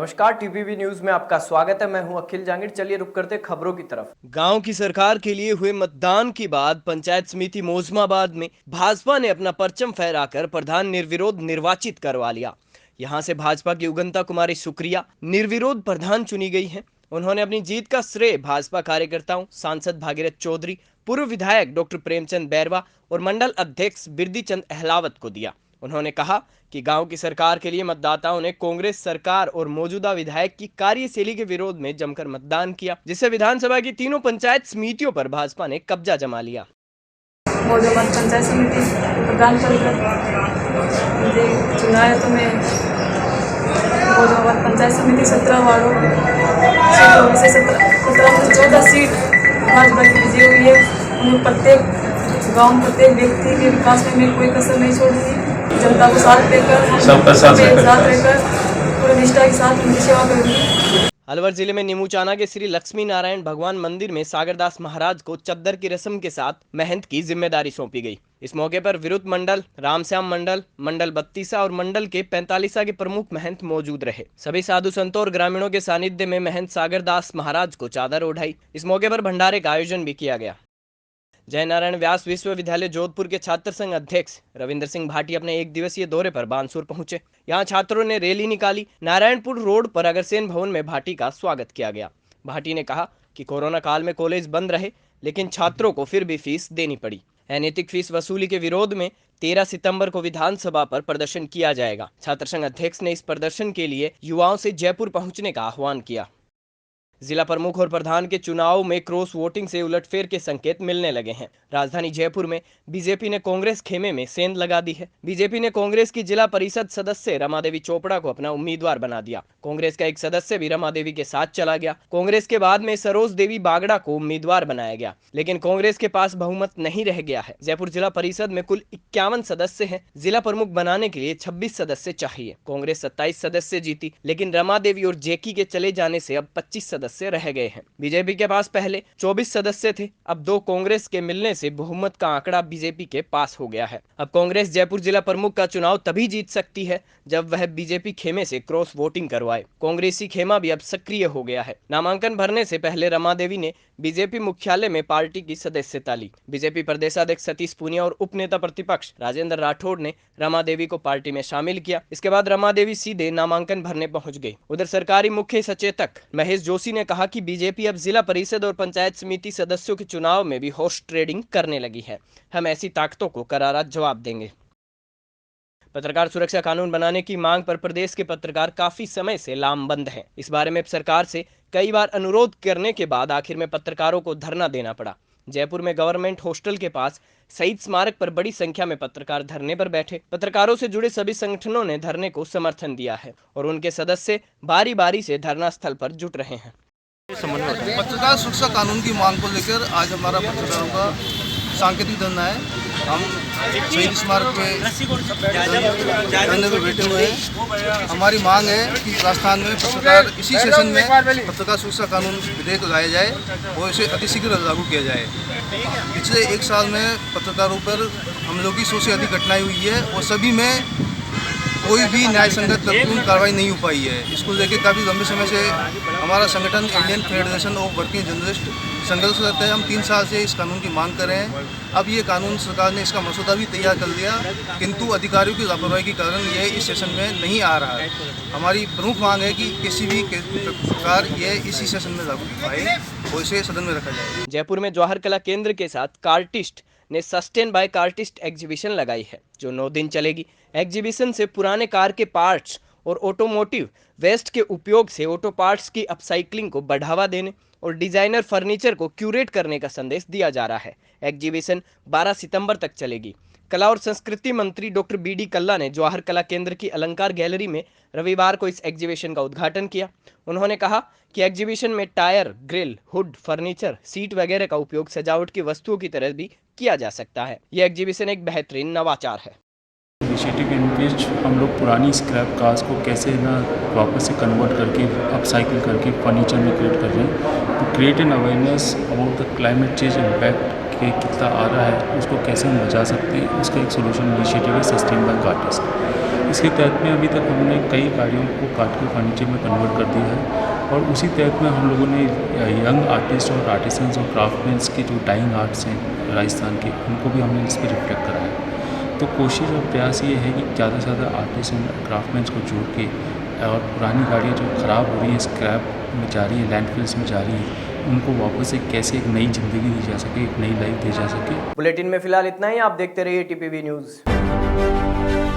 नमस्कार, TPV news में आपका स्वागत है। मैं हूं अखिल जांगिड़। चलिए रुक करते खबरों की तरफ। गांव की सरकार के लिए हुए मतदान के बाद पंचायत समिति मोजमाबाद में भाजपा ने अपना परचम फहराकर प्रधान निर्विरोध निर्वाचित करवा लिया। यहां से भाजपा की उगंता कुमारी सुक्रिया निर्विरोध प्रधान चुनी गई हैं। उन्होंने अपनी जीत का श्रेय भाजपा कार्यकर्ताओं, सांसद भागीरथ चौधरी, पूर्व विधायक डॉक्टर प्रेमचंद बैरवा और मंडल अध्यक्ष बिरदी चंद अहलावत को दिया। उन्होंने कहा कि गांव की सरकार के लिए मतदाताओं ने कांग्रेस सरकार और मौजूदा विधायक की कार्यशैली के विरोध में जमकर मतदान किया, जिससे विधानसभा की तीनों पंचायत समितियों पर भाजपा ने कब्जा जमा लिया। मौजूदा पंचायत समिति प्रधान परिषद चुना है, तो मैं मौजूदा पंचायत समिति 17 वार्डों सीटों में से 17 से 14 सीट भाजपा की विजय हुई है। उन्हें प्रत्येक गांव, प्रत्येक व्यक्ति के विकास में मैं कोई कसर नहीं छोड़ूंगी। जनता को साथ देकर, सबका साथ रहकर पूरी निष्ठा के साथ उनकी सेवा करूंगी। अलवर जिले में नीमूचाना के श्री लक्ष्मी नारायण भगवान मंदिर में सागरदास महाराज को चद्दर की रस्म के साथ महंत की जिम्मेदारी सौंपी गई। इस मौके पर विरुद्ध मंडल, रामश्याम मंडल, मंडल 32 और मंडल के 45 के प्रमुख महंत मौजूद रहे। सभी साधु संतों और ग्रामीणों के सानिध्य में महंत सागरदास महाराज को चादर ओढ़ाई। इस मौके पर भंडारे का आयोजन भी किया गया। जय नारायण व्यास विश्वविद्यालय जोधपुर के छात्र संघ अध्यक्ष रविंद्र सिंह भाटी अपने एक दिवसीय दौरे पर बानसूर पहुंचे। यहां छात्रों ने रैली निकाली। नारायणपुर रोड पर अग्रसेन भवन में भाटी का स्वागत किया गया। भाटी ने कहा कि कोरोना काल में कॉलेज बंद रहे, लेकिन छात्रों को फिर भी फीस देनी पड़ी। अनैतिक फीस वसूली के विरोध में 13 सितंबर को विधानसभा पर प्रदर्शन किया जाएगा। छात्र संघ अध्यक्ष ने इस प्रदर्शन के लिए युवाओं से जयपुर पहुंचने का आह्वान किया। जिला प्रमुख और प्रधान के चुनाव में क्रॉस वोटिंग से उलटफेर के संकेत मिलने लगे हैं। राजधानी जयपुर में बीजेपी ने कांग्रेस खेमे में सेंध लगा दी है। बीजेपी ने कांग्रेस की जिला परिषद सदस्य रमादेवी चोपड़ा को अपना उम्मीदवार बना दिया। कांग्रेस का एक सदस्य भी रमादेवी के साथ चला गया। कांग्रेस के बाद में सरोज देवी बागड़ा को उम्मीदवार बनाया गया, लेकिन कांग्रेस के पास बहुमत नहीं रह गया है। जयपुर जिला परिषद में कुल 51 सदस्य हैं। जिला प्रमुख बनाने के लिए 26 सदस्य चाहिए। कांग्रेस 27 सदस्य जीती, लेकिन रमादेवी और जेकी के चले जाने से अब 25 सदस्य रह गए हैं। बीजेपी के पास पहले 24 सदस्य थे, अब 2 कांग्रेस के मिलने से बहुमत का आंकड़ा बीजेपी के पास हो गया है। अब कांग्रेस जयपुर जिला प्रमुख का चुनाव तभी जीत सकती है जब वह बीजेपी खेमे से क्रॉस वोटिंग करवाए। कांग्रेसी खेमा भी अब सक्रिय हो गया है। नामांकन भरने से पहले रमादेवी ने बीजेपी मुख्यालय में पार्टी की सदस्यता ली। बीजेपी प्रदेशाध्यक्ष सतीश पूनिया और उप नेता प्रतिपक्ष राजेंद्र राठौड़ ने रमादेवी को पार्टी में शामिल किया। इसके बाद रमादेवी सीधे नामांकन भरने पहुंच गई। उधर सरकारी मुख्य सचेतक महेश जोशी ने कहा कि बीजेपी अब जिला परिषद और पंचायत समिति सदस्यों के चुनाव में भी हॉर्स ट्रेडिंग करने लगी है। हम ऐसी ताकतों को करारा जवाब देंगे। पत्रकार सुरक्षा कानून बनाने की मांग पर प्रदेश के पत्रकार काफी समय से लामबंद हैं। इस बारे में सरकार से कई बार अनुरोध करने के बाद आखिर में पत्रकारों को धरना देना पड़ा। जयपुर में गवर्नमेंट हॉस्टल के पास शहीद स्मारक पर बड़ी संख्या में पत्रकार धरने पर बैठे। पत्रकारों से जुड़े सभी संगठनों ने धरने को समर्थन दिया है और उनके सदस्य बारी बारी से धरना स्थल पर जुट रहे हैं। पत्रकार सुरक्षा कानून की मांग को लेकर आज हमारा पत्रकारों का सांकेतिक धरना है। हम शहीद स्मारक पे धरने पे बैठे हुए हैं। हमारी मांग है कि राजस्थान में पत्रकार इसी सेशन में पत्रकार सुरक्षा कानून विधेयक लाया जाए और इसे अतिशीघ्र लागू किया जाए। पिछले 1 साल में पत्रकारों पर हमलों की 100 से अधिक घटनाएं हुई है और सभी में कोई भी न्याय संगत तत्पूर्ण कार्रवाई नहीं हो पाई है। इसको लेकर काफ़ी लंबे समय से हमारा संगठन Indian federation of working journalist संघर्षरत है। हम 3 साल से इस कानून की मांग कर रहे हैं। अब ये कानून सरकार ने इसका मसौदा भी तैयार कर लिया, किंतु अधिकारियों की लापरवाही के कारण यह इस सेशन में नहीं आ रहा है। हमारी प्रमुख मांग है कि किसी भी प्रकार यह इसी सेशन में लागू पाए और इसे सदन में रखा जाए। जयपुर में जवाहर कला केंद्र के साथ कार्टिस्ट ने सस्टेन बाय कार्टिस्ट एग्जीबिशन लगाई है, जो 9 दिन चलेगी। एग्जीबिशन से पुराने कार के पार्ट्स और ऑटोमोटिव वेस्ट के उपयोग से ऑटो पार्ट्स की अपसाइक्लिंग को बढ़ावा देने और डिजाइनर फर्नीचर को क्यूरेट करने का संदेश दिया जा रहा है। एग्जीबिशन 12 सितंबर तक चलेगी। कला और संस्कृति मंत्री डॉक्टर BD कल्ला ने जवाहर कला केंद्र की अलंकार गैलरी में रविवार को इस एग्जीबिशन का उद्घाटन किया। उन्होंने कहा कि एग्जीबिशन में tyre, grill, hood, furniture, seat वगैरह का उपयोग सजावट की वस्तुओं की तरह भी किया जा सकता है। यह एग्जीबिशन एक बेहतरीन नवाचार है। इनिशिएटिव इन विच हम लोग पुरानी स्क्रैप कार्स को कैसे ना वापस से कन्वर्ट करके अपसाइकिल करके फर्नीचर में क्रिएट कर रहे हैं, तो create an awareness about the climate change impact के कितना आ रहा है, उसको कैसे हम बचा सकते हैं, उसका एक सोल्यूशन इनिशिएटिव है सस्टेन बाय कार्टिस्ट। इसके तहत में अभी तक हमने कई गाड़ियों को काट के फर्नीचर में कन्वर्ट कर दिया है और उसी तहत में हम लोगों ने यंग आर्टिस्ट और आर्टिसंस और क्राफ्टमैन्स की जो डाइंग आर्ट्स हैं राजस्थान के, उनको भी हमने इस पर रिफ्लेक्ट करा है। तो कोशिश और प्रयास ये है कि ज़्यादा से ज़्यादा आर्टिस्ट और क्राफ्टमैन्स को जोड़ के और पुरानी गाड़ियाँ जो ख़राब हो रही हैं, स्क्रैप में जा रही है, लैंडफिल्स में जा रही है, उनको वापस से कैसे एक नई ज़िंदगी दी जा सके, एक नई लाइफ दी जा सके। बुलेटिन में फिलहाल इतना ही। आप देखते रहिए टीपीवी न्यूज़।